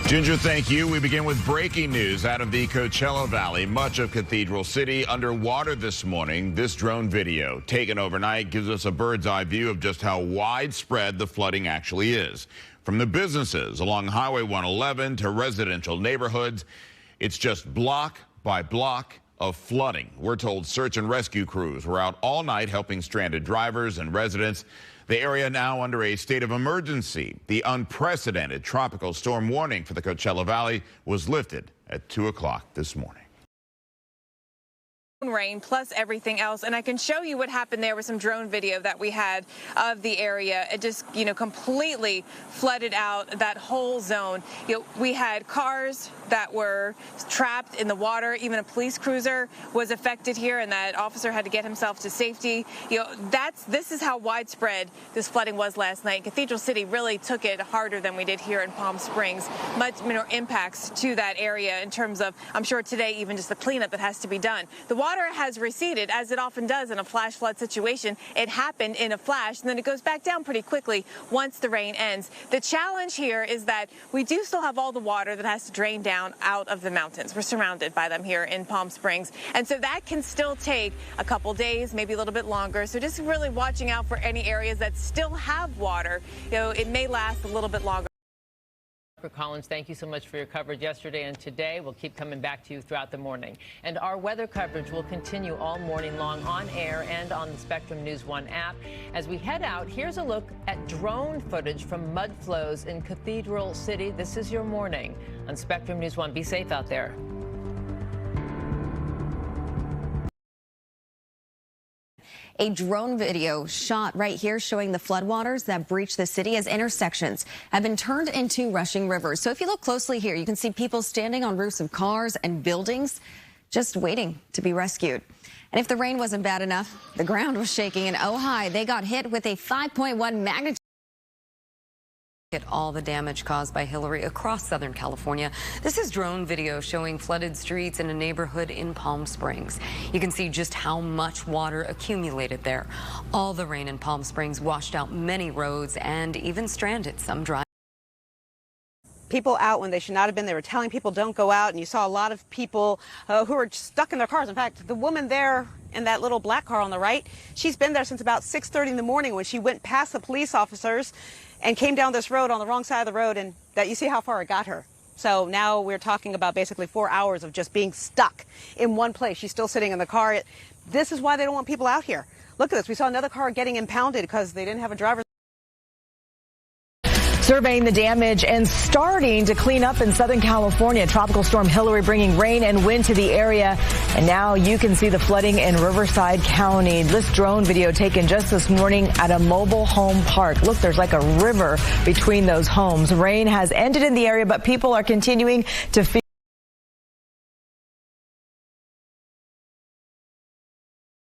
Ginger, thank you. We begin with breaking news out of the Coachella Valley. Much of Cathedral City underwater this morning. This drone video taken overnight gives us a bird's eye view of just how widespread the flooding actually is. From the businesses along Highway 111 to residential neighborhoods, it's just block by block of flooding. We're told search and rescue crews were out all night helping stranded drivers and residents. The area now under a state of emergency. The unprecedented tropical storm warning for the Coachella Valley was lifted at 2 o'clock this morning. Rain plus everything else, and I can show you what happened there with some drone video that we had of the area. It just, completely flooded out that whole zone. We had cars that were trapped in the water. Even a police cruiser was affected here, and that officer had to get himself to safety. This is how widespread this flooding was last night. Cathedral City really took it harder than we did here in Palm Springs. Much more impacts to that area in terms of, I'm sure today, even just the cleanup that has to be done. The water has receded, as it often does in a flash flood situation. It happened in a flash, and then it goes back down pretty quickly once the rain ends. The challenge here is that we do still have all the water that has to drain down out of the mountains. We're surrounded by them here in Palm Springs, and so that can still take a couple days, maybe a little bit longer. So just really watching out for any areas that still have water. It may last a little bit longer. Collins, thank you so much for your coverage yesterday and today. We'll keep coming back to you throughout the morning. And our weather coverage will continue all morning long on air and on the Spectrum News 1 app. As we head out, here's a look at drone footage from mud flows in Cathedral City. This is your morning on Spectrum News 1. Be safe out there. A drone video shot right here showing the floodwaters that breach the city as intersections have been turned into rushing rivers. So if you look closely here, you can see people standing on roofs of cars and buildings just waiting to be rescued. And if the rain wasn't bad enough, the ground was shaking in Ojai. They got hit with a 5.1 magnitude. At all the damage caused by Hilary across Southern California. This is drone video showing flooded streets in a neighborhood in Palm Springs. You can see just how much water accumulated there. All the rain in Palm Springs washed out many roads and even stranded some drivers. People out when they should not have been. They were telling people don't go out, and you saw a lot of people who were stuck in their cars. In fact, the woman there in that little black car on the right, she's been there since about 6:30 in the morning when she went past the police officers and came down this road on the wrong side of the road, and that you see how far it got her. So now we're talking about basically 4 hours of just being stuck in one place. She's still sitting in the car. This is why they don't want people out here. Look at this. We saw another car getting impounded because they didn't have a driver's. Surveying the damage and starting to clean up in Southern California. Tropical Storm Hilary bringing rain and wind to the area. And now you can see the flooding in Riverside County. This drone video taken just this morning at a mobile home park. Look, there's like a river between those homes. Rain has ended in the area, but people are continuing to feel